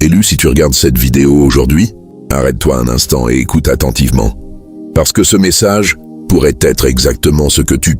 Élu, si tu regardes cette vidéo aujourd'hui, arrête-toi un instant et écoute attentivement. Parce que ce message pourrait être exactement ce que tu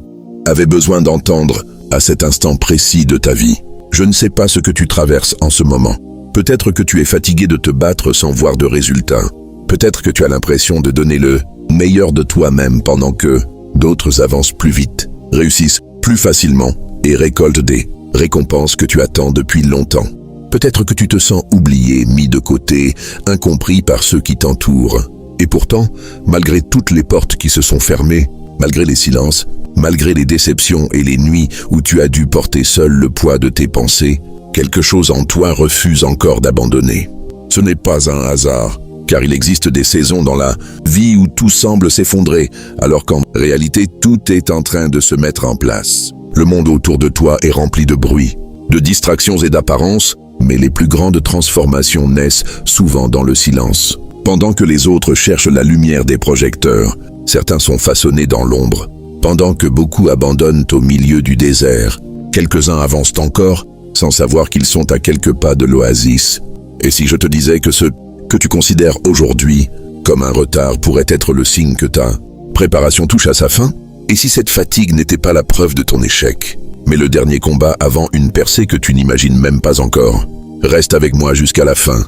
avais besoin d'entendre à cet instant précis de ta vie. Je ne sais pas ce que tu traverses en ce moment. Peut-être que tu es fatigué de te battre sans voir de résultats. Peut-être que tu as l'impression de donner le meilleur de toi-même pendant que d'autres avancent plus vite, réussissent plus facilement et récoltent des récompenses que tu attends depuis longtemps. Peut-être que tu te sens oublié, mis de côté, incompris par ceux qui t'entourent. Et pourtant, malgré toutes les portes qui se sont fermées, malgré les silences, malgré les déceptions et les nuits où tu as dû porter seul le poids de tes pensées, quelque chose en toi refuse encore d'abandonner. Ce n'est pas un hasard, car il existe des saisons dans la vie où tout semble s'effondrer, alors qu'en réalité tout est en train de se mettre en place. Le monde autour de toi est rempli de bruit, de distractions et d'apparences, mais les plus grandes transformations naissent souvent dans le silence. Pendant que les autres cherchent la lumière des projecteurs, certains sont façonnés dans l'ombre. Pendant que beaucoup abandonnent au milieu du désert, quelques-uns avancent encore sans savoir qu'ils sont à quelques pas de l'oasis. Et si je te disais que ce que tu considères aujourd'hui comme un retard pourrait être le signe que ta préparation touche à sa fin? Et si cette fatigue n'était pas la preuve de ton échec, mais le dernier combat avant une percée que tu n'imagines même pas encore? Reste avec moi jusqu'à la fin,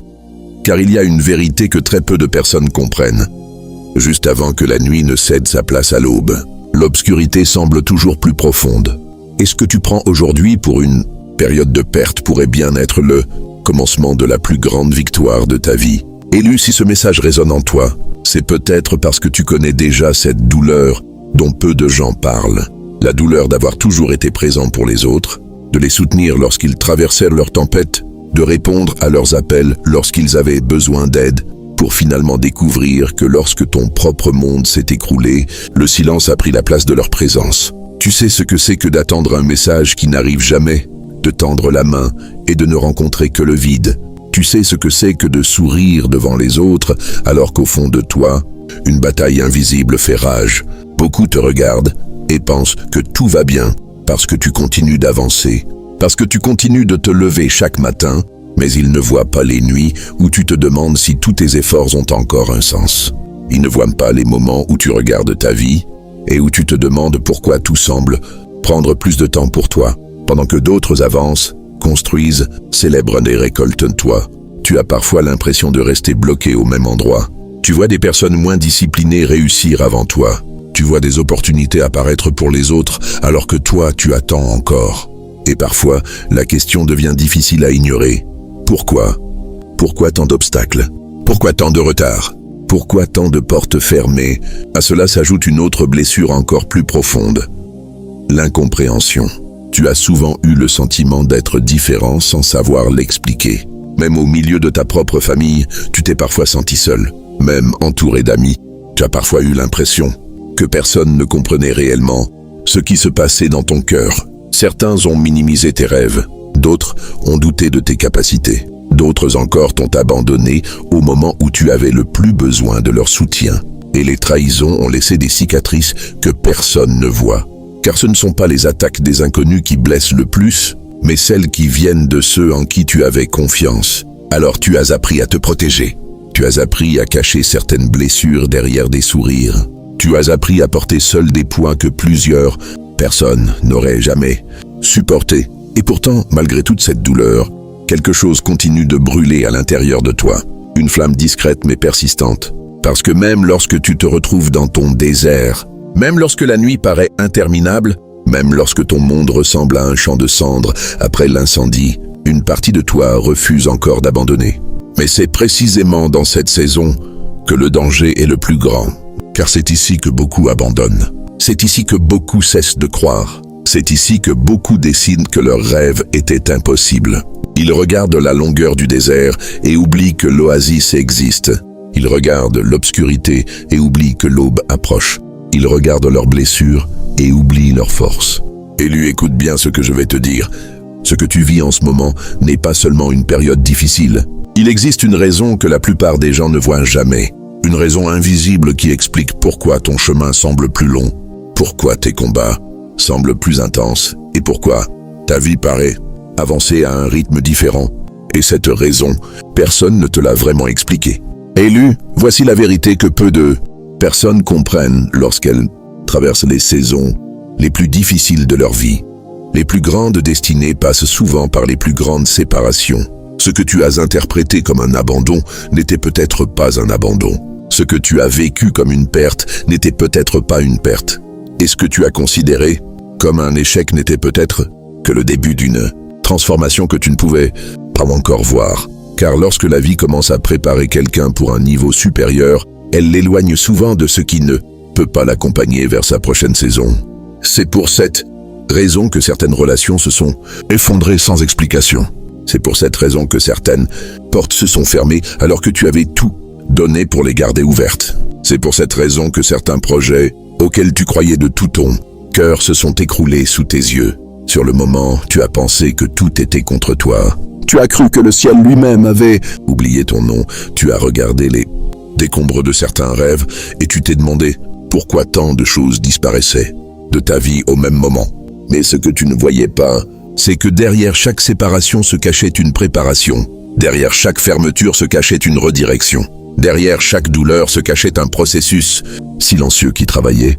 car il y a une vérité que très peu de personnes comprennent. Juste avant que la nuit ne cède sa place à l'aube, l'obscurité semble toujours plus profonde. Et ce que tu prends aujourd'hui pour une période de perte pourrait bien être le commencement de la plus grande victoire de ta vie. Élu, si ce message résonne en toi, c'est peut-être parce que tu connais déjà cette douleur dont peu de gens parlent. La douleur d'avoir toujours été présent pour les autres, de les soutenir lorsqu'ils traversèrent leur tempête, de répondre à leurs appels lorsqu'ils avaient besoin d'aide, pour finalement découvrir que lorsque ton propre monde s'est écroulé, le silence a pris la place de leur présence. Tu sais ce que c'est que d'attendre un message qui n'arrive jamais, de tendre la main et de ne rencontrer que le vide. Tu sais ce que c'est que de sourire devant les autres alors qu'au fond de toi, une bataille invisible fait rage. Beaucoup te regardent et pensent que tout va bien parce que tu continues d'avancer, parce que tu continues de te lever chaque matin, mais ils ne voient pas les nuits où tu te demandes si tous tes efforts ont encore un sens. Ils ne voient pas les moments où tu regardes ta vie et où tu te demandes pourquoi tout semble prendre plus de temps pour toi. Pendant que d'autres avancent, construisent, célèbrent et récoltent toi, tu as parfois l'impression de rester bloqué au même endroit. Tu vois des personnes moins disciplinées réussir avant toi. Tu vois des opportunités apparaître pour les autres alors que toi, tu attends encore. Et parfois, la question devient difficile à ignorer. Pourquoi? Pourquoi tant d'obstacles? Pourquoi tant de retard? Pourquoi tant de portes fermées? À cela s'ajoute une autre blessure encore plus profonde. L'incompréhension. Tu as souvent eu le sentiment d'être différent sans savoir l'expliquer. Même au milieu de ta propre famille, tu t'es parfois senti seul. Même entouré d'amis, tu as parfois eu l'impression que personne ne comprenait réellement ce qui se passait dans ton cœur. Certains ont minimisé tes rêves, d'autres ont douté de tes capacités, d'autres encore t'ont abandonné au moment où tu avais le plus besoin de leur soutien. Et les trahisons ont laissé des cicatrices que personne ne voit. Car ce ne sont pas les attaques des inconnus qui blessent le plus, mais celles qui viennent de ceux en qui tu avais confiance. Alors tu as appris à te protéger. Tu as appris à cacher certaines blessures derrière des sourires. Tu as appris à porter seul des poids que plusieurs personnes n'auraient jamais supportés. Et pourtant, malgré toute cette douleur, quelque chose continue de brûler à l'intérieur de toi. Une flamme discrète mais persistante. Parce que même lorsque tu te retrouves dans ton désert, même lorsque la nuit paraît interminable, même lorsque ton monde ressemble à un champ de cendres après l'incendie, une partie de toi refuse encore d'abandonner. Mais c'est précisément dans cette saison que le danger est le plus grand. Car c'est ici que beaucoup abandonnent. C'est ici que beaucoup cessent de croire. C'est ici que beaucoup décident que leur rêve était impossible. Ils regardent la longueur du désert et oublient que l'oasis existe. Ils regardent l'obscurité et oublient que l'aube approche. Ils regardent leurs blessures et oublient leur force. Élu, écoute bien ce que je vais te dire. Ce que tu vis en ce moment n'est pas seulement une période difficile. Il existe une raison que la plupart des gens ne voient jamais. Une raison invisible qui explique pourquoi ton chemin semble plus long, pourquoi tes combats semblent plus intenses et pourquoi ta vie paraît avancer à un rythme différent. Et cette raison, personne ne te l'a vraiment expliquée. Élu, voici la vérité que peu de personnes comprennent lorsqu'elles traversent les saisons les plus difficiles de leur vie. Les plus grandes destinées passent souvent par les plus grandes séparations. Ce que tu as interprété comme un abandon n'était peut-être pas un abandon. Ce que tu as vécu comme une perte n'était peut-être pas une perte. Et ce que tu as considéré comme un échec n'était peut-être que le début d'une transformation que tu ne pouvais pas encore voir. Car lorsque la vie commence à préparer quelqu'un pour un niveau supérieur, elle l'éloigne souvent de ce qui ne peut pas l'accompagner vers sa prochaine saison. C'est pour cette raison que certaines relations se sont effondrées sans explication. C'est pour cette raison que certaines portes se sont fermées alors que tu avais tout donné pour les garder ouvertes. C'est pour cette raison que certains projets auxquels tu croyais de tout ton cœur se sont écroulés sous tes yeux. Sur le moment, tu as pensé que tout était contre toi. Tu as cru que le ciel lui-même avait oublié ton nom. Tu as regardé les décombres de certains rêves et tu t'es demandé pourquoi tant de choses disparaissaient de ta vie au même moment. Mais ce que tu ne voyais pas, c'est que derrière chaque séparation se cachait une préparation. Derrière chaque fermeture se cachait une redirection. Derrière chaque douleur se cachait un processus silencieux qui travaillait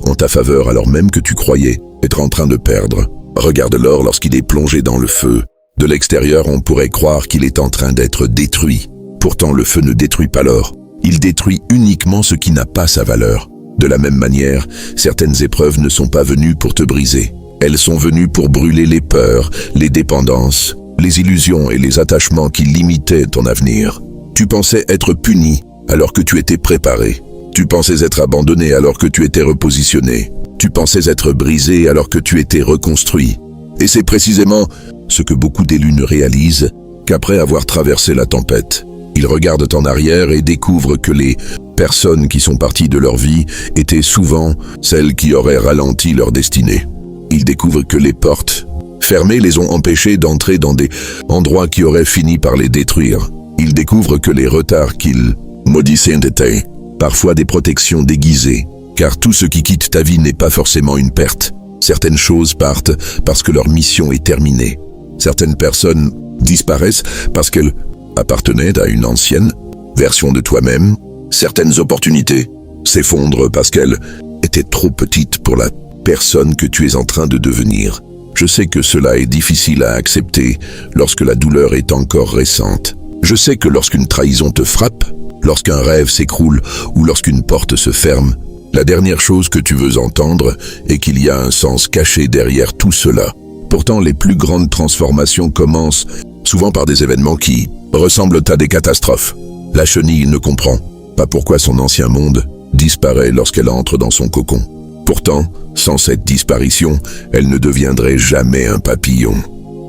en ta faveur alors même que tu croyais être en train de perdre. Regarde l'or lorsqu'il est plongé dans le feu. De l'extérieur, on pourrait croire qu'il est en train d'être détruit. Pourtant, le feu ne détruit pas l'or. Il détruit uniquement ce qui n'a pas sa valeur. De la même manière, certaines épreuves ne sont pas venues pour te briser. Elles sont venues pour brûler les peurs, les dépendances, les illusions et les attachements qui limitaient ton avenir. Tu pensais être puni alors que tu étais préparé. Tu pensais être abandonné alors que tu étais repositionné. Tu pensais être brisé alors que tu étais reconstruit. Et c'est précisément ce que beaucoup d'élus ne réalisent qu'après avoir traversé la tempête. Ils regardent en arrière et découvrent que les personnes qui sont parties de leur vie étaient souvent celles qui auraient ralenti leur destinée. Ils découvrent que les portes fermées les ont empêchés d'entrer dans des endroits qui auraient fini par les détruire. Ils découvrent que les retards qu'ils maudissaient étaient parfois des protections déguisées, car tout ce qui quitte ta vie n'est pas forcément une perte. Certaines choses partent parce que leur mission est terminée. Certaines personnes disparaissent parce qu'elles appartenaient à une ancienne version de toi-même. Certaines opportunités s'effondrent parce qu'elles étaient trop petites pour la personne que tu es en train de devenir. Je sais que cela est difficile à accepter lorsque la douleur est encore récente. Je sais que lorsqu'une trahison te frappe, lorsqu'un rêve s'écroule ou lorsqu'une porte se ferme, la dernière chose que tu veux entendre est qu'il y a un sens caché derrière tout cela. Pourtant, les plus grandes transformations commencent souvent par des événements qui ressemblent à des catastrophes. La chenille ne comprend pas pourquoi son ancien monde disparaît lorsqu'elle entre dans son cocon. Pourtant, sans cette disparition, elle ne deviendrait jamais un papillon.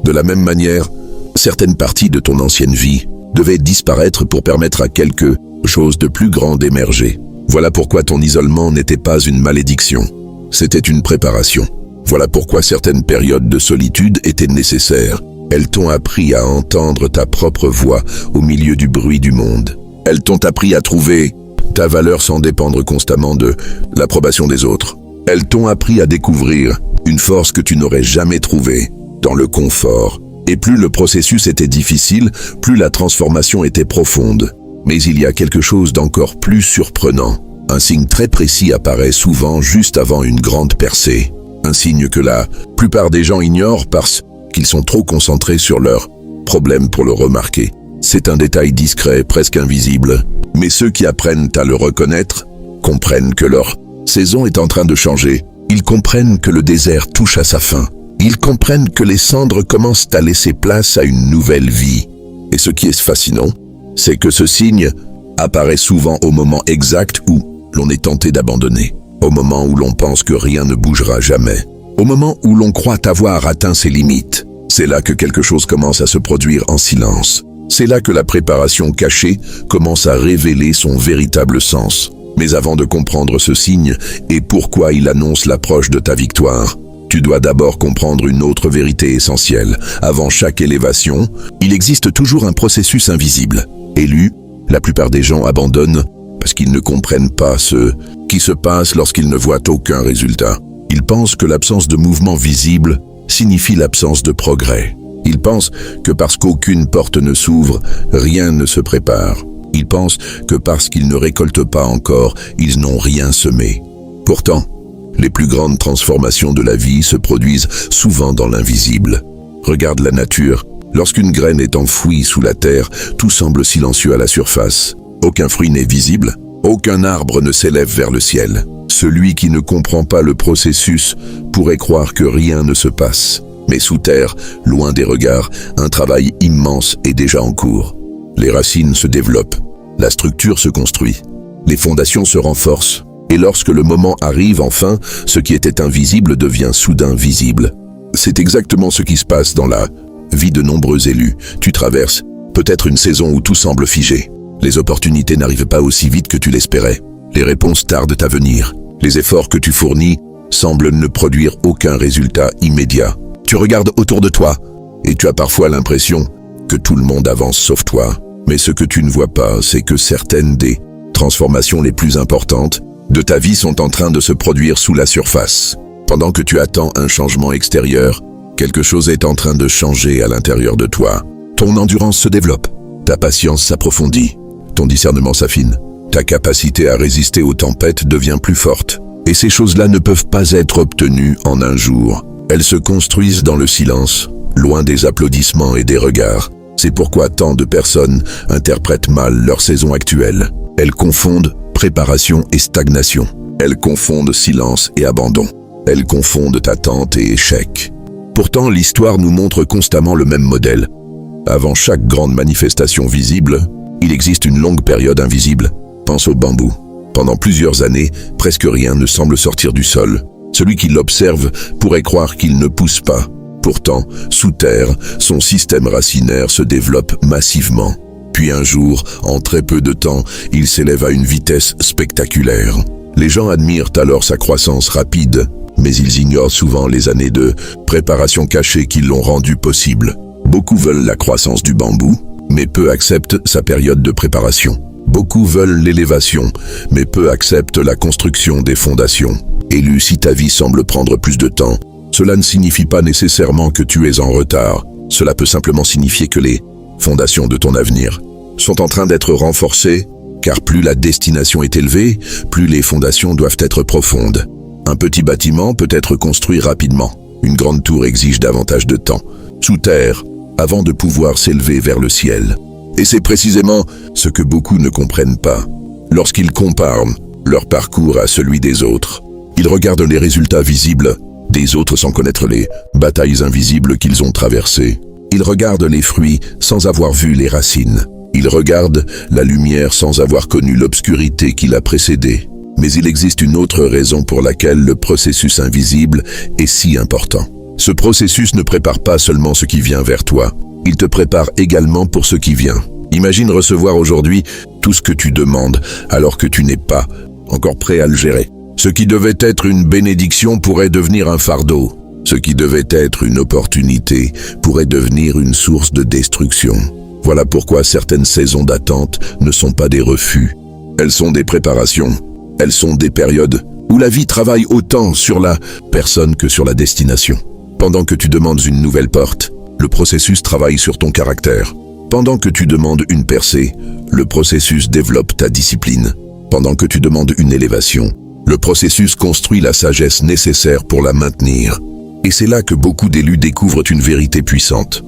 De la même manière, certaines parties de ton ancienne vie devaient disparaître pour permettre à quelque chose de plus grand d'émerger. Voilà pourquoi ton isolement n'était pas une malédiction, c'était une préparation. Voilà pourquoi certaines périodes de solitude étaient nécessaires. Elles t'ont appris à entendre ta propre voix au milieu du bruit du monde. Elles t'ont appris à trouver ta valeur sans dépendre constamment de l'approbation des autres. Elles t'ont appris à découvrir une force que tu n'aurais jamais trouvée dans le confort. Et plus le processus était difficile, plus la transformation était profonde. Mais il y a quelque chose d'encore plus surprenant. Un signe très précis apparaît souvent juste avant une grande percée. Un signe que la plupart des gens ignorent parce qu'ils sont trop concentrés sur leurs problèmes pour le remarquer. C'est un détail discret, presque invisible. Mais ceux qui apprennent à le reconnaître comprennent que leur saison est en train de changer. Ils comprennent que le désert touche à sa fin. Ils comprennent que les cendres commencent à laisser place à une nouvelle vie. Et ce qui est fascinant, c'est que ce signe apparaît souvent au moment exact où l'on est tenté d'abandonner, au moment où l'on pense que rien ne bougera jamais, au moment où l'on croit avoir atteint ses limites. C'est là que quelque chose commence à se produire en silence. C'est là que la préparation cachée commence à révéler son véritable sens. Mais avant de comprendre ce signe et pourquoi il annonce l'approche de ta victoire, tu dois d'abord comprendre une autre vérité essentielle. Avant chaque élévation, il existe toujours un processus invisible. Élu, la plupart des gens abandonnent parce qu'ils ne comprennent pas ce qui se passe lorsqu'ils ne voient aucun résultat. Ils pensent que l'absence de mouvement visible signifie l'absence de progrès. Ils pensent que parce qu'aucune porte ne s'ouvre, rien ne se prépare. Ils pensent que parce qu'ils ne récoltent pas encore, ils n'ont rien semé. Pourtant, les plus grandes transformations de la vie se produisent souvent dans l'invisible. Regarde la nature. Lorsqu'une graine est enfouie sous la terre, tout semble silencieux à la surface. Aucun fruit n'est visible, aucun arbre ne s'élève vers le ciel. Celui qui ne comprend pas le processus pourrait croire que rien ne se passe. Mais sous terre, loin des regards, un travail immense est déjà en cours. Les racines se développent, la structure se construit, les fondations se renforcent. Et lorsque le moment arrive enfin, ce qui était invisible devient soudain visible. C'est exactement ce qui se passe dans la vie de nombreux élus. Tu traverses peut-être une saison où tout semble figé. Les opportunités n'arrivent pas aussi vite que tu l'espérais. Les réponses tardent à venir. Les efforts que tu fournis semblent ne produire aucun résultat immédiat. Tu regardes autour de toi et tu as parfois l'impression que tout le monde avance sauf toi. Mais ce que tu ne vois pas, c'est que certaines des transformations les plus importantes de ta vie sont en train de se produire sous la surface. Pendant que tu attends un changement extérieur, quelque chose est en train de changer à l'intérieur de toi. Ton endurance se développe, ta patience s'approfondit, ton discernement s'affine, ta capacité à résister aux tempêtes devient plus forte. Et ces choses-là ne peuvent pas être obtenues en un jour. Elles se construisent dans le silence, loin des applaudissements et des regards. C'est pourquoi tant de personnes interprètent mal leur saison actuelle. Elles confondent préparation et stagnation. Elles confondent silence et abandon. Elles confondent attente et échec. Pourtant, l'histoire nous montre constamment le même modèle. Avant chaque grande manifestation visible, il existe une longue période invisible. Pense au bambou. Pendant plusieurs années, presque rien ne semble sortir du sol. Celui qui l'observe pourrait croire qu'il ne pousse pas. Pourtant, sous terre, son système racinaire se développe massivement. Puis un jour, en très peu de temps, il s'élève à une vitesse spectaculaire. Les gens admirent alors sa croissance rapide, mais ils ignorent souvent les années de préparation cachée qui l'ont rendu possible. Beaucoup veulent la croissance du bambou, mais peu acceptent sa période de préparation. Beaucoup veulent l'élévation, mais peu acceptent la construction des fondations. Élu, si ta vie semble prendre plus de temps, cela ne signifie pas nécessairement que tu es en retard. Cela peut simplement signifier que les fondations de ton avenir sont en train d'être renforcées, car plus la destination est élevée, plus les fondations doivent être profondes. Un petit bâtiment peut être construit rapidement. Une grande tour exige davantage de temps, sous terre, avant de pouvoir s'élever vers le ciel. Et c'est précisément ce que beaucoup ne comprennent pas. Lorsqu'ils comparent leur parcours à celui des autres, ils regardent les résultats visibles des autres sans connaître les batailles invisibles qu'ils ont traversées. Ils regardent les fruits sans avoir vu les racines. Ils regardent la lumière sans avoir connu l'obscurité qui l'a précédée. Mais il existe une autre raison pour laquelle le processus invisible est si important. Ce processus ne prépare pas seulement ce qui vient vers toi, il te prépare également pour ce qui vient. Imagine recevoir aujourd'hui tout ce que tu demandes alors que tu n'es pas encore prêt à le gérer. Ce qui devait être une bénédiction pourrait devenir un fardeau. Ce qui devait être une opportunité pourrait devenir une source de destruction. Voilà pourquoi certaines saisons d'attente ne sont pas des refus. Elles sont des préparations. Elles sont des périodes où la vie travaille autant sur la personne que sur la destination. Pendant que tu demandes une nouvelle porte, le processus travaille sur ton caractère. Pendant que tu demandes une percée, le processus développe ta discipline. Pendant que tu demandes une élévation, le processus construit la sagesse nécessaire pour la maintenir. Et c'est là que beaucoup d'élus découvrent une vérité puissante.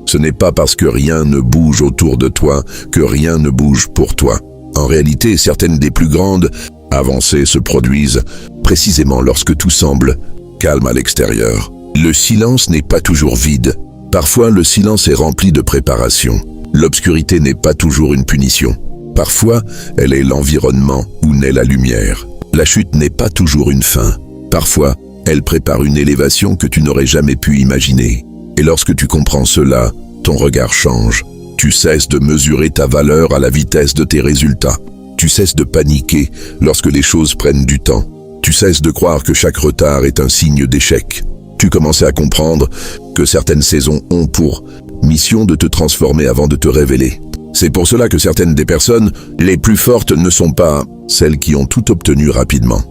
Ce n'est pas parce que rien ne bouge autour de toi que rien ne bouge pour toi. En réalité, certaines des plus grandes avancées se produisent précisément lorsque tout semble calme à l'extérieur. Le silence n'est pas toujours vide. Parfois, le silence est rempli de préparation. L'obscurité n'est pas toujours une punition. Parfois, elle est l'environnement où naît la lumière. La chute n'est pas toujours une fin. Parfois, elle prépare une élévation que tu n'aurais jamais pu imaginer. Et lorsque tu comprends cela, ton regard change. Tu cesses de mesurer ta valeur à la vitesse de tes résultats. Tu cesses de paniquer lorsque les choses prennent du temps. Tu cesses de croire que chaque retard est un signe d'échec. Tu commences à comprendre que certaines saisons ont pour mission de te transformer avant de te révéler. C'est pour cela que certaines des personnes les plus fortes ne sont pas celles qui ont tout obtenu rapidement.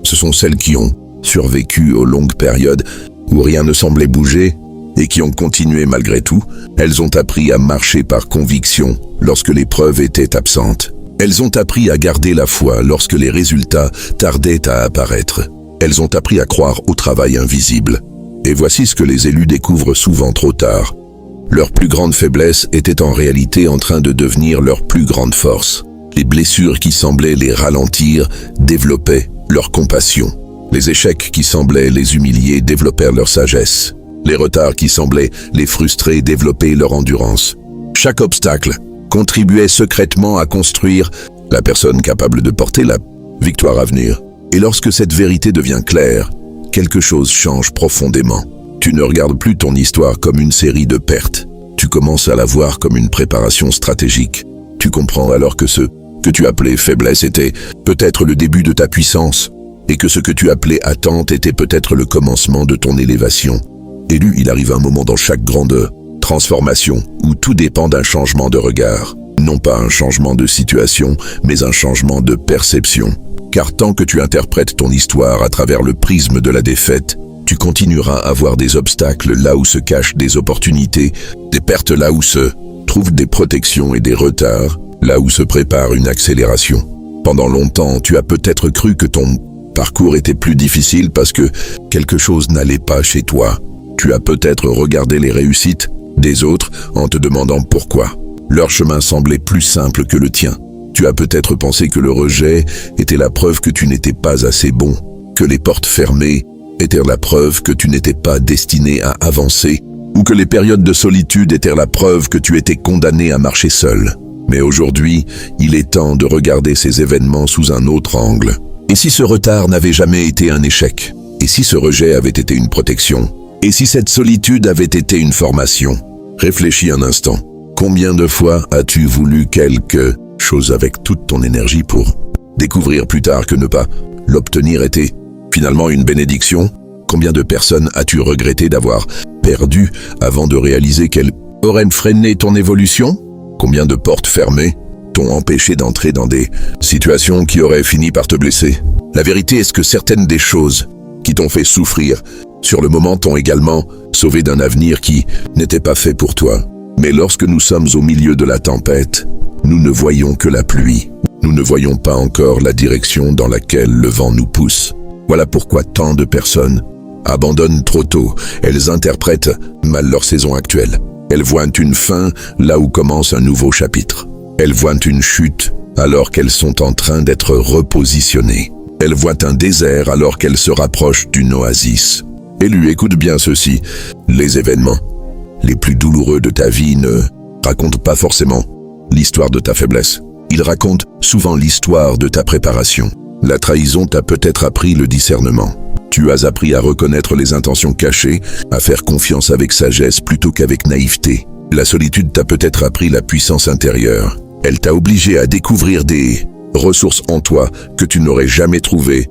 Ce sont celles qui ont survécu aux longues périodes où rien ne semblait bouger et qui ont continué malgré tout. Elles ont appris à marcher par conviction lorsque les preuves étaient absentes. Elles ont appris à garder la foi lorsque les résultats tardaient à apparaître. Elles ont appris à croire au travail invisible. Et voici ce que les élus découvrent souvent trop tard. Leur plus grande faiblesse était en réalité en train de devenir leur plus grande force. Les blessures qui semblaient les ralentir développaient leur compassion. Les échecs qui semblaient les humilier développèrent leur sagesse. Les retards qui semblaient les frustrer développaient leur endurance. Chaque obstacle contribuait secrètement à construire la personne capable de porter la victoire à venir. Et lorsque cette vérité devient claire, quelque chose change profondément. Tu ne regardes plus ton histoire comme une série de pertes. Tu commences à la voir comme une préparation stratégique. Tu comprends alors que ce que tu appelais faiblesse était peut-être le début de ta puissance, et que ce que tu appelais attente était peut-être le commencement de ton élévation. Élu, il arrive un moment dans chaque grande transformation où tout dépend d'un changement de regard. Non pas un changement de situation, mais un changement de perception. Car tant que tu interprètes ton histoire à travers le prisme de la défaite, tu continueras à voir des obstacles là où se cachent des opportunités, des pertes là où se trouvent des protections et des retards, là où se prépare une accélération. Pendant longtemps, tu as peut-être cru que ton parcours était plus difficile parce que quelque chose n'allait pas chez toi. Tu as peut-être regardé les réussites des autres en te demandant pourquoi. Leur chemin semblait plus simple que le tien. Tu as peut-être pensé que le rejet était la preuve que tu n'étais pas assez bon, que les portes fermées étaient la preuve que tu n'étais pas destiné à avancer, ou que les périodes de solitude étaient la preuve que tu étais condamné à marcher seul. Mais aujourd'hui, il est temps de regarder ces événements sous un autre angle. Et si ce retard n'avait jamais été un échec? Et si ce rejet avait été une protection? Et si cette solitude avait été une formation? Réfléchis un instant. Combien de fois as-tu voulu quelque chose avec toute ton énergie pour découvrir plus tard que ne pas l'obtenir était finalement une bénédiction? Combien de personnes as-tu regretté d'avoir perdu avant de réaliser qu'elles auraient freiné ton évolution? Combien de portes fermées t'ont empêché d'entrer dans des situations qui auraient fini par te blesser? La vérité est que certaines des choses qui t'ont fait souffrir sur le moment t'ont également sauvé d'un avenir qui n'était pas fait pour toi. Mais lorsque nous sommes au milieu de la tempête, nous ne voyons que la pluie. Nous ne voyons pas encore la direction dans laquelle le vent nous pousse. Voilà pourquoi tant de personnes abandonnent trop tôt. Elles interprètent mal leur saison actuelle. Elles voient une fin là où commence un nouveau chapitre. Elles voient une chute alors qu'elles sont en train d'être repositionnées. Elles voient un désert alors qu'elles se rapprochent d'une oasis. Élu, écoute bien ceci. Les événements les plus douloureux de ta vie ne racontent pas forcément l'histoire de ta faiblesse. Ils racontent souvent l'histoire de ta préparation. La trahison t'a peut-être appris le discernement. Tu as appris à reconnaître les intentions cachées, à faire confiance avec sagesse plutôt qu'avec naïveté. La solitude t'a peut-être appris la puissance intérieure. Elle t'a obligé à découvrir des ressources en toi que tu n'aurais jamais trouvées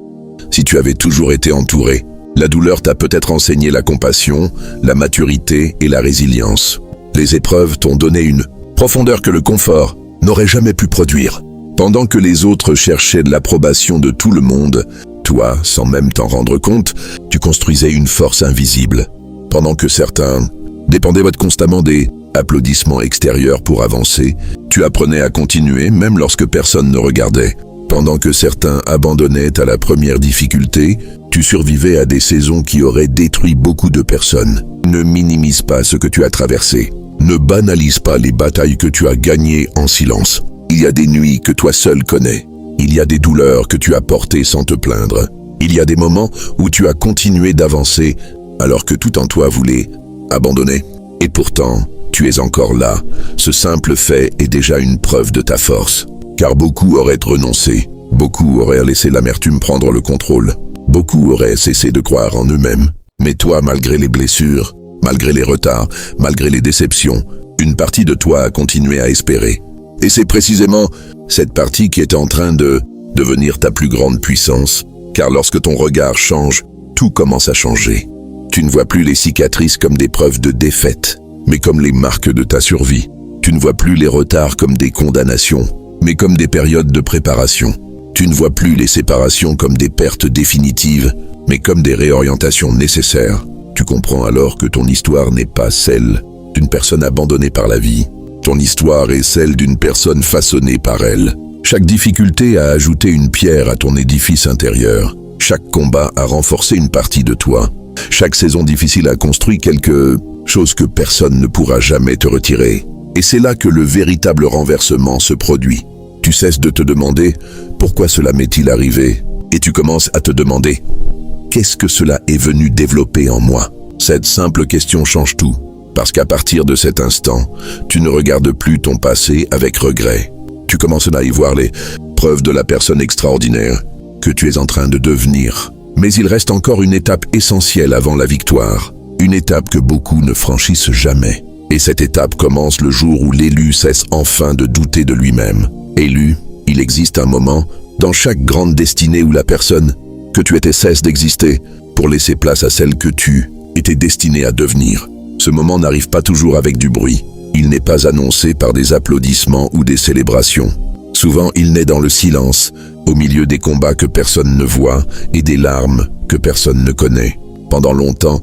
si tu avais toujours été entouré. La douleur t'a peut-être enseigné la compassion, la maturité et la résilience. Les épreuves t'ont donné une profondeur que le confort n'aurait jamais pu produire. Pendant que les autres cherchaient de l'approbation de tout le monde, toi, sans même t'en rendre compte, tu construisais une force invisible. Pendant que certains dépendaient constamment des applaudissements extérieurs pour avancer, tu apprenais à continuer même lorsque personne ne regardait. Pendant que certains abandonnaient à la première difficulté, tu survivais à des saisons qui auraient détruit beaucoup de personnes. Ne minimise pas ce que tu as traversé. Ne banalise pas les batailles que tu as gagnées en silence. Il y a des nuits que toi seul connais. Il y a des douleurs que tu as portées sans te plaindre. Il y a des moments où tu as continué d'avancer alors que tout en toi voulait abandonner. Et pourtant, tu es encore là. Ce simple fait est déjà une preuve de ta force. Car beaucoup auraient renoncé. Beaucoup auraient laissé l'amertume prendre le contrôle. Beaucoup auraient cessé de croire en eux-mêmes. Mais toi, malgré les blessures, malgré les retards, malgré les déceptions, une partie de toi a continué à espérer. Et c'est précisément cette partie qui est en train de devenir ta plus grande puissance. Car lorsque ton regard change, tout commence à changer. Tu ne vois plus les cicatrices comme des preuves de défaite, mais comme les marques de ta survie. Tu ne vois plus les retards comme des condamnations, mais comme des périodes de préparation. Tu ne vois plus les séparations comme des pertes définitives, mais comme des réorientations nécessaires. Tu comprends alors que ton histoire n'est pas celle d'une personne abandonnée par la vie. Ton histoire est celle d'une personne façonnée par elle. Chaque difficulté a ajouté une pierre à ton édifice intérieur. Chaque combat a renforcé une partie de toi. Chaque saison difficile a construit quelque chose que personne ne pourra jamais te retirer. Et c'est là que le véritable renversement se produit. Tu cesses de te demander « Pourquoi cela m'est-il arrivé ?» et tu commences à te demander « Qu'est-ce que cela est venu développer en moi ?» Cette simple question change tout. Parce qu'à partir de cet instant, tu ne regardes plus ton passé avec regret. Tu commences à y voir les preuves de la personne extraordinaire que tu es en train de devenir. Mais il reste encore une étape essentielle avant la victoire. Une étape que beaucoup ne franchissent jamais. Et cette étape commence le jour où l'élu cesse enfin de douter de lui-même. Élu, il existe un moment dans chaque grande destinée où la personne que tu étais cesse d'exister pour laisser place à celle que tu étais destiné à devenir. Ce moment n'arrive pas toujours avec du bruit. Il n'est pas annoncé par des applaudissements ou des célébrations. Souvent, il naît dans le silence, au milieu des combats que personne ne voit et des larmes que personne ne connaît. Pendant longtemps,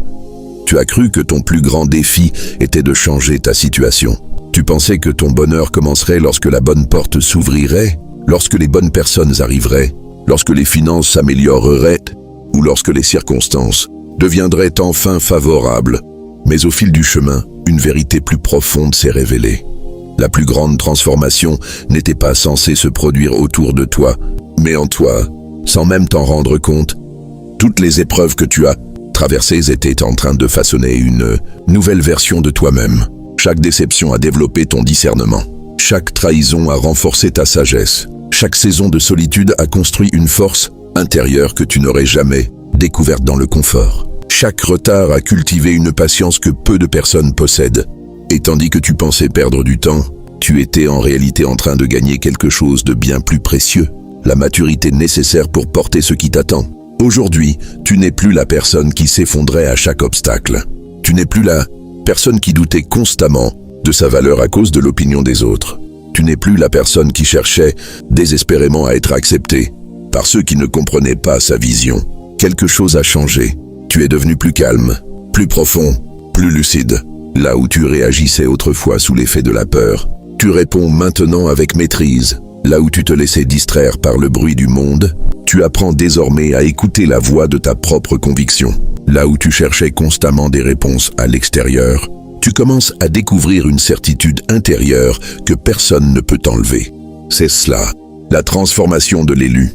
tu as cru que ton plus grand défi était de changer ta situation. Tu pensais que ton bonheur commencerait lorsque la bonne porte s'ouvrirait, lorsque les bonnes personnes arriveraient, lorsque les finances s'amélioreraient ou lorsque les circonstances deviendraient enfin favorables. Mais au fil du chemin, une vérité plus profonde s'est révélée. La plus grande transformation n'était pas censée se produire autour de toi, mais en toi, sans même t'en rendre compte. Toutes les épreuves que tu as traversées étaient en train de façonner une nouvelle version de toi-même. Chaque déception a développé ton discernement. Chaque trahison a renforcé ta sagesse. Chaque saison de solitude a construit une force intérieure que tu n'aurais jamais découverte dans le confort. Chaque retard a cultivé une patience que peu de personnes possèdent. Et tandis que tu pensais perdre du temps, tu étais en réalité en train de gagner quelque chose de bien plus précieux, la maturité nécessaire pour porter ce qui t'attend. Aujourd'hui, tu n'es plus la personne qui s'effondrait à chaque obstacle. Tu n'es plus la personne qui doutait constamment de sa valeur à cause de l'opinion des autres. Tu n'es plus la personne qui cherchait désespérément à être acceptée par ceux qui ne comprenaient pas sa vision. Quelque chose a changé. Tu es devenu plus calme, plus profond, plus lucide. Là où tu réagissais autrefois sous l'effet de la peur, tu réponds maintenant avec maîtrise. Là où tu te laissais distraire par le bruit du monde, tu apprends désormais à écouter la voix de ta propre conviction. Là où tu cherchais constamment des réponses à l'extérieur, tu commences à découvrir une certitude intérieure que personne ne peut t'enlever. C'est cela, la transformation de l'élu.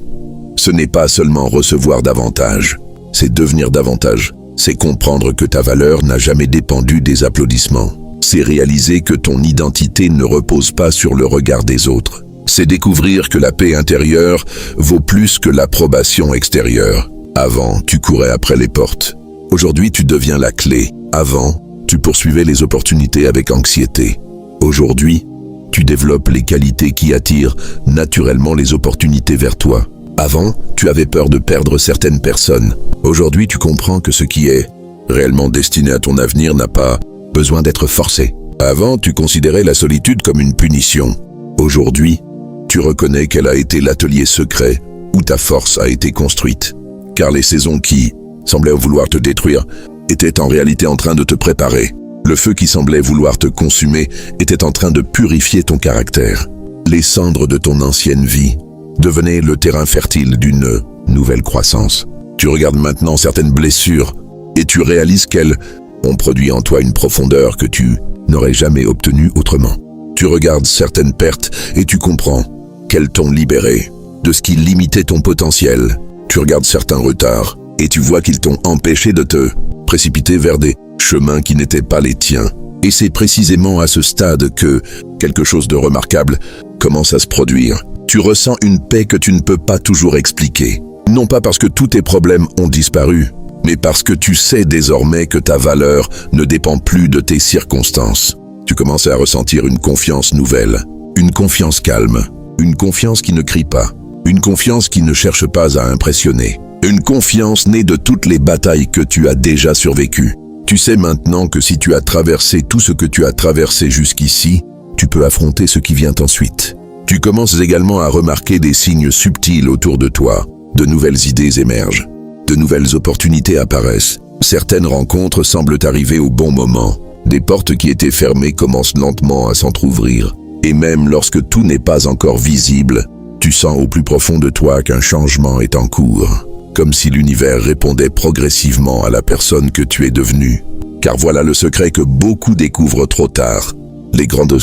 Ce n'est pas seulement recevoir davantage, c'est devenir davantage. C'est comprendre que ta valeur n'a jamais dépendu des applaudissements. C'est réaliser que ton identité ne repose pas sur le regard des autres. C'est découvrir que la paix intérieure vaut plus que l'approbation extérieure. Avant, tu courais après les portes. Aujourd'hui, tu deviens la clé. Avant, tu poursuivais les opportunités avec anxiété. Aujourd'hui, tu développes les qualités qui attirent naturellement les opportunités vers toi. Avant, tu avais peur de perdre certaines personnes. Aujourd'hui, tu comprends que ce qui est réellement destiné à ton avenir n'a pas besoin d'être forcé. Avant, tu considérais la solitude comme une punition. Aujourd'hui, tu reconnais qu'elle a été l'atelier secret où ta force a été construite. Car les saisons qui semblaient vouloir te détruire étaient en réalité en train de te préparer. Le feu qui semblait vouloir te consumer était en train de purifier ton caractère. Les cendres de ton ancienne vie devenaient le terrain fertile d'une nouvelle croissance. Tu regardes maintenant certaines blessures et tu réalises qu'elles ont produit en toi une profondeur que tu n'aurais jamais obtenue autrement. Tu regardes certaines pertes et tu comprends qu'elles t'ont libéré de ce qui limitait ton potentiel. Tu regardes certains retards et tu vois qu'ils t'ont empêché de te précipiter vers des chemins qui n'étaient pas les tiens. Et c'est précisément à ce stade que quelque chose de remarquable commence à se produire. Tu ressens une paix que tu ne peux pas toujours expliquer. Non pas parce que tous tes problèmes ont disparu, mais parce que tu sais désormais que ta valeur ne dépend plus de tes circonstances. Tu commences à ressentir une confiance nouvelle, une confiance calme, une confiance qui ne crie pas, une confiance qui ne cherche pas à impressionner, une confiance née de toutes les batailles que tu as déjà survécues. Tu sais maintenant que si tu as traversé tout ce que tu as traversé jusqu'ici, tu peux affronter ce qui vient ensuite. Tu commences également à remarquer des signes subtils autour de toi. De nouvelles idées émergent, de nouvelles opportunités apparaissent, Certaines rencontres semblent arriver au bon moment. Des portes qui étaient fermées commencent lentement à s'entr'ouvrir. Et même lorsque tout n'est pas encore visible, tu sens au plus profond de toi qu'un changement est en cours. Comme si l'univers répondait progressivement à la personne que tu es devenue. Car voilà le secret que beaucoup découvrent trop tard. Les grandes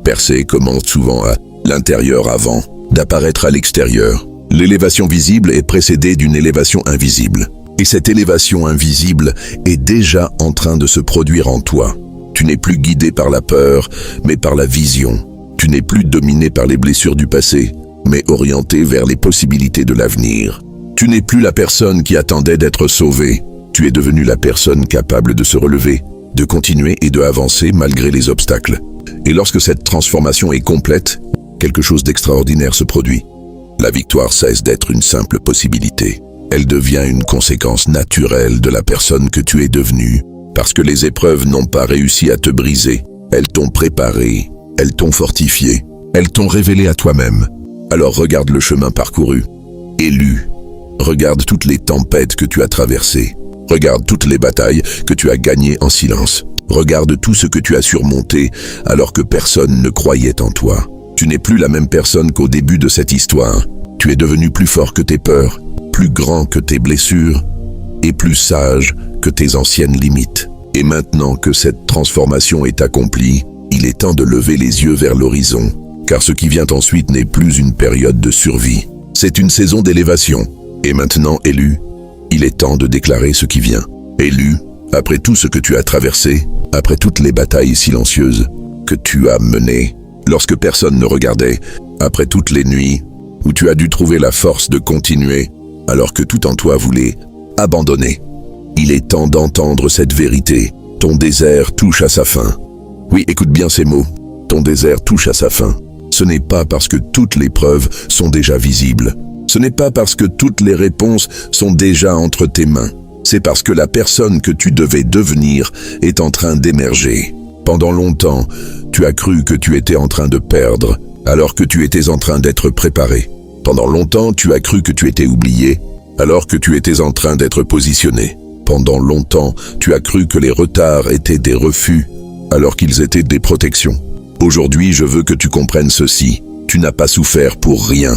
percées commencent souvent à l'intérieur avant d'apparaître à l'extérieur. L'élévation visible est précédée d'une élévation invisible. Et cette élévation invisible est déjà en train de se produire en toi. Tu n'es plus guidé par la peur, mais par la vision. Tu n'es plus dominé par les blessures du passé, mais orienté vers les possibilités de l'avenir. Tu n'es plus la personne qui attendait d'être sauvée. Tu es devenu la personne capable de se relever, de continuer et de avancer malgré les obstacles. Et lorsque cette transformation est complète, quelque chose d'extraordinaire se produit. La victoire cesse d'être une simple possibilité. Elle devient une conséquence naturelle de la personne que tu es devenue, parce que les épreuves n'ont pas réussi à te briser. Elles t'ont préparé, elles t'ont fortifié, elles t'ont révélé à toi-même. Alors regarde le chemin parcouru. Élu, regarde toutes les tempêtes que tu as traversées. Regarde toutes les batailles que tu as gagnées en silence. Regarde tout ce que tu as surmonté alors que personne ne croyait en toi. Tu n'es plus la même personne qu'au début de cette histoire. Tu es devenu plus fort que tes peurs, plus grand que tes blessures et plus sage que tes anciennes limites. Et maintenant que cette transformation est accomplie, il est temps de lever les yeux vers l'horizon, car ce qui vient ensuite n'est plus une période de survie. C'est une saison d'élévation. Et maintenant, élu, il est temps de déclarer ce qui vient. Élu, après tout ce que tu as traversé, après toutes les batailles silencieuses que tu as menées, lorsque personne ne regardait, après toutes les nuits où tu as dû trouver la force de continuer, alors que tout en toi voulait abandonner. Il est temps d'entendre cette vérité. Ton désert touche à sa fin. Oui, écoute bien ces mots. Ton désert touche à sa fin. Ce n'est pas parce que toutes les preuves sont déjà visibles. Ce n'est pas parce que toutes les réponses sont déjà entre tes mains. C'est parce que la personne que tu devais devenir est en train d'émerger. Pendant longtemps, tu as cru que tu étais en train de perdre, alors que tu étais en train d'être préparé. Pendant longtemps, tu as cru que tu étais oublié, alors que tu étais en train d'être positionné. Pendant longtemps, tu as cru que les retards étaient des refus, alors qu'ils étaient des protections. Aujourd'hui, je veux que tu comprennes ceci. Tu n'as pas souffert pour rien.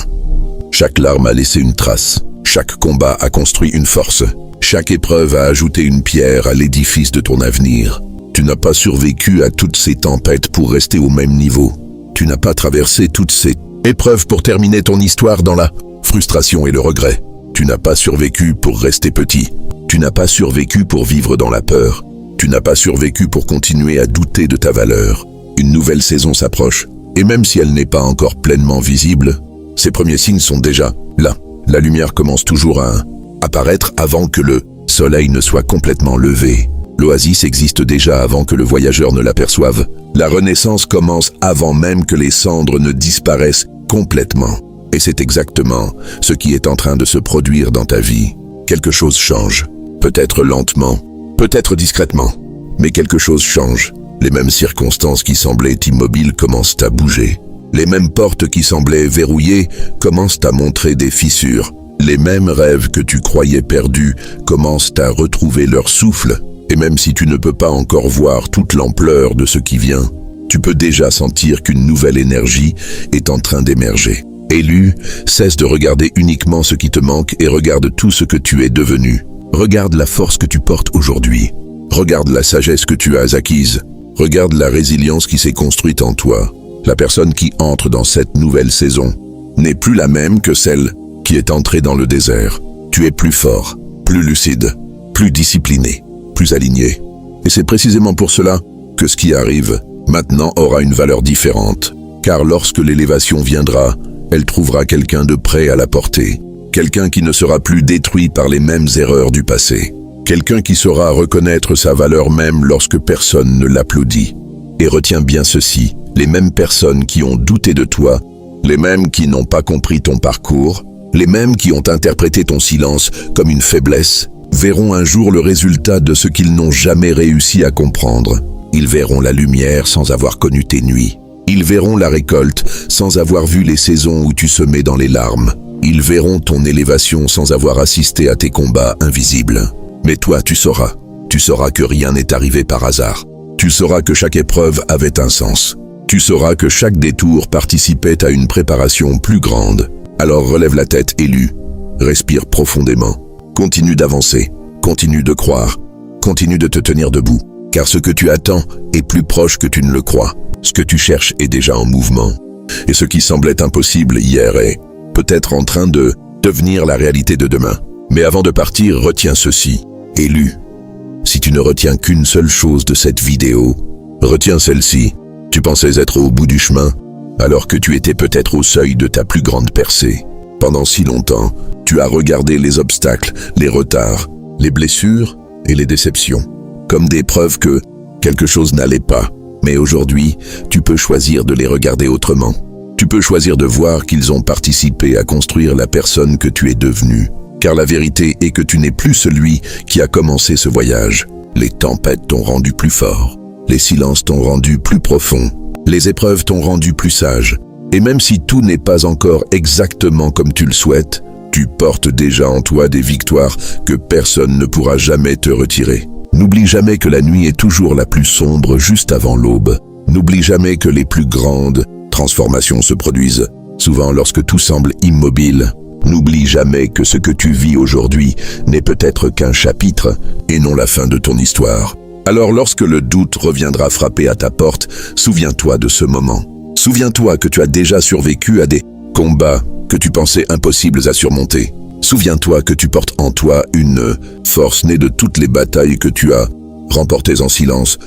Chaque larme a laissé une trace. Chaque combat a construit une force. Chaque épreuve a ajouté une pierre à l'édifice de ton avenir. Tu n'as pas survécu à toutes ces tempêtes pour rester au même niveau. Tu n'as pas traversé toutes ces épreuves pour terminer ton histoire dans la frustration et le regret. Tu n'as pas survécu pour rester petit. Tu n'as pas survécu pour vivre dans la peur. Tu n'as pas survécu pour continuer à douter de ta valeur. Une nouvelle saison s'approche, et même si elle n'est pas encore pleinement visible, ses premiers signes sont déjà là. La lumière commence toujours à apparaître avant que le soleil ne soit complètement levé. L'oasis existe déjà avant que le voyageur ne l'aperçoive. La renaissance commence avant même que les cendres ne disparaissent complètement. Et c'est exactement ce qui est en train de se produire dans ta vie. Quelque chose change. Peut-être lentement, peut-être discrètement, mais quelque chose change. Les mêmes circonstances qui semblaient immobiles commencent à bouger. Les mêmes portes qui semblaient verrouillées commencent à montrer des fissures. Les mêmes rêves que tu croyais perdus commencent à retrouver leur souffle. Et même si tu ne peux pas encore voir toute l'ampleur de ce qui vient, tu peux déjà sentir qu'une nouvelle énergie est en train d'émerger. Élu, cesse de regarder uniquement ce qui te manque et regarde tout ce que tu es devenu. Regarde la force que tu portes aujourd'hui. Regarde la sagesse que tu as acquise. Regarde la résilience qui s'est construite en toi. La personne qui entre dans cette nouvelle saison n'est plus la même que celle qui est entrée dans le désert. Tu es plus fort, plus lucide, plus discipliné, plus aligné. Et c'est précisément pour cela que ce qui arrive maintenant aura une valeur différente. Car lorsque l'élévation viendra, elle trouvera quelqu'un de prêt à la porter. Quelqu'un qui ne sera plus détruit par les mêmes erreurs du passé. Quelqu'un qui saura reconnaître sa valeur même lorsque personne ne l'applaudit. Et retiens bien ceci, les mêmes personnes qui ont douté de toi, les mêmes qui n'ont pas compris ton parcours, les mêmes qui ont interprété ton silence comme une faiblesse, verront un jour le résultat de ce qu'ils n'ont jamais réussi à comprendre. Ils verront la lumière sans avoir connu tes nuits. Ils verront la récolte sans avoir vu les saisons où tu semais dans les larmes. Ils verront ton élévation sans avoir assisté à tes combats invisibles. Mais toi, tu sauras. Tu sauras que rien n'est arrivé par hasard. Tu sauras que chaque épreuve avait un sens. Tu sauras que chaque détour participait à une préparation plus grande. Alors relève la tête, élu. Respire profondément. Continue d'avancer. Continue de croire. Continue de te tenir debout. Car ce que tu attends est plus proche que tu ne le crois. Ce que tu cherches est déjà en mouvement. Et ce qui semblait impossible hier est peut-être en train de devenir la réalité de demain. Mais avant de partir, retiens ceci. Élu. Si tu ne retiens qu'une seule chose de cette vidéo, retiens celle-ci. Tu pensais être au bout du chemin, alors que tu étais peut-être au seuil de ta plus grande percée. Pendant si longtemps, tu as regardé les obstacles, les retards, les blessures et les déceptions, comme des preuves que quelque chose n'allait pas. Mais aujourd'hui, tu peux choisir de les regarder autrement. Tu peux choisir de voir qu'ils ont participé à construire la personne que tu es devenue. Car la vérité est que tu n'es plus celui qui a commencé ce voyage. Les tempêtes t'ont rendu plus fort. Les silences t'ont rendu plus profond. Les épreuves t'ont rendu plus sage. Et même si tout n'est pas encore exactement comme tu le souhaites, tu portes déjà en toi des victoires que personne ne pourra jamais te retirer. N'oublie jamais que la nuit est toujours la plus sombre juste avant l'aube. N'oublie jamais que les plus grandes transformations se produisent, souvent lorsque tout semble immobile. N'oublie jamais que ce que tu vis aujourd'hui n'est peut-être qu'un chapitre et non la fin de ton histoire. Alors lorsque le doute reviendra frapper à ta porte, souviens-toi de ce moment. Souviens-toi que tu as déjà survécu à des combats que tu pensais impossibles à surmonter. Souviens-toi que tu portes en toi une force née de toutes les batailles que tu as remportées en silence.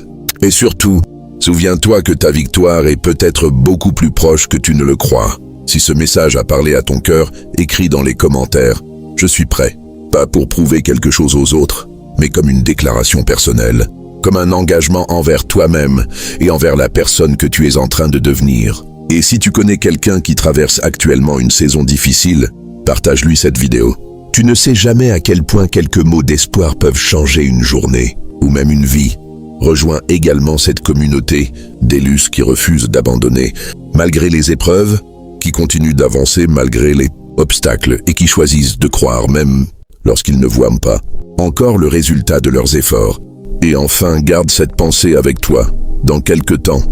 Et surtout, souviens-toi que ta victoire est peut-être beaucoup plus proche que tu ne le crois. Si ce message a parlé à ton cœur, écris dans les commentaires « Je suis prêt ». Pas pour prouver quelque chose aux autres, mais comme une déclaration personnelle, comme un engagement envers toi-même et envers la personne que tu es en train de devenir. Et si tu connais quelqu'un qui traverse actuellement une saison difficile, partage-lui cette vidéo. Tu ne sais jamais à quel point quelques mots d'espoir peuvent changer une journée, ou même une vie. Rejoins également cette communauté d'élus qui refusent d'abandonner, malgré les épreuves, qui continuent d'avancer malgré les obstacles et qui choisissent de croire même lorsqu'ils ne voient pas encore le résultat de leurs efforts. Et enfin, garde cette pensée avec toi. Dans quelque temps,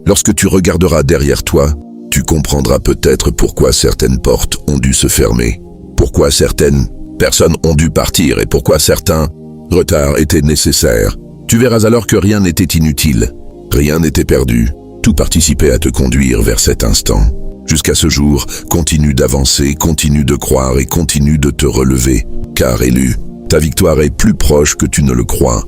lorsque tu regarderas derrière toi, tu comprendras peut-être pourquoi certaines portes ont dû se fermer, pourquoi certaines personnes ont dû partir et pourquoi certains retards étaient nécessaires. Tu verras alors que rien n'était inutile, rien n'était perdu, tout participait à te conduire vers cet instant. Jusqu'à ce jour, continue d'avancer, continue de croire et continue de te relever, car élu, ta victoire est plus proche que tu ne le crois.